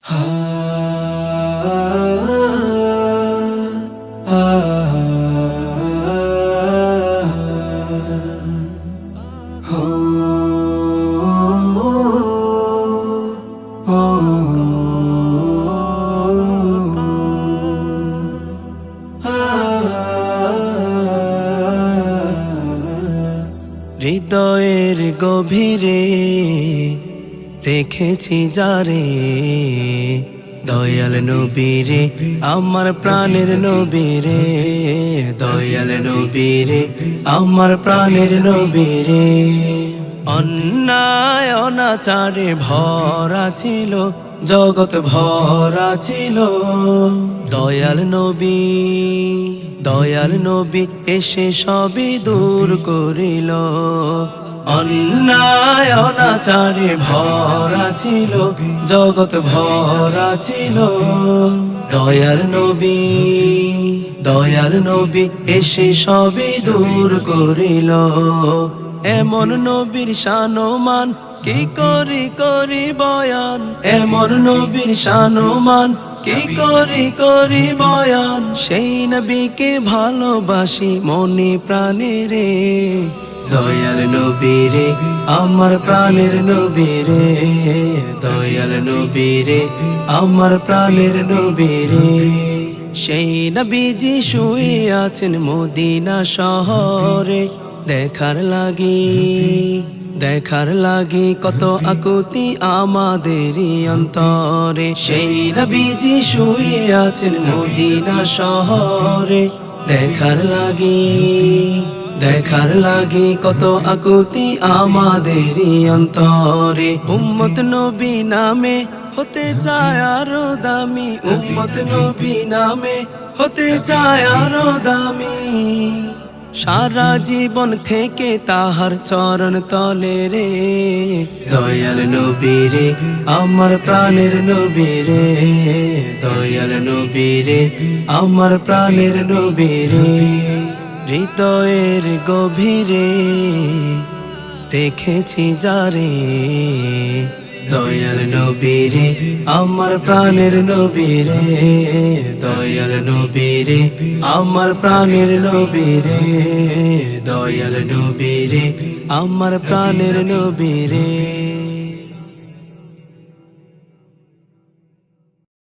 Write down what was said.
হৃদয়ের গভীরে রেখেছি যারে, দয়াল নবীরে আমার প্রাণের নবীরে, দয়াল নবীরে আমার প্রাণের নবীরে। অন্যায় অনাচারে ভরা ছিল, জগৎ ভরা ছিল, দয়াল নবী, দয়াল নবী এসে সবই দূর করিল। অন্যায় অনাচারে ভরা ছিল, জগৎ ভরা ছিল, দয়াল নবী, দয়াল নবী এসে সবই দূর করিল। এমন নবীর শানমান কি করি করি বয়ান, এমন নবীর শানমান কি করি করি বয়ান। সেই নবীকে ভালোবাসি মনে প্রাণে রে, দয়াল নবীরে আমার প্রাণের নবীরে, দয়াল নবীরে আমার প্রাণের নবীরে। সেই নবীজি শুয়ে আছেন মদিনা শহরে, দেখার লাগি, দেখার লাগি কত আকুতি আমাদেরই অন্তরে। সেই নবীজি শুয়ে আছেন মদিনা শহরে, দেখার লাগি, দেখার লাগি কত আকুতি আমাদেরই অন্তরে। উম্মত নবী নামে হতে চায় আরো দামি, উম্মত নবী নামে হতে চায় আরো দামি। সারা জীবন থেকে তাহার চরণ তলে রে, দয়াল নবীরে আমার প্রাণের নবীরে, দয়াল নবীরে আমার প্রাণের নবীরে। হৃদয়ের গভীরে রেখেছি যারে, দয়াল নবীরে আমার প্রাণের নবীরে, দয়াল নবীরে আমার প্রাণের নবীরে, দয়াল নবীরে আমার প্রাণের নবীরে।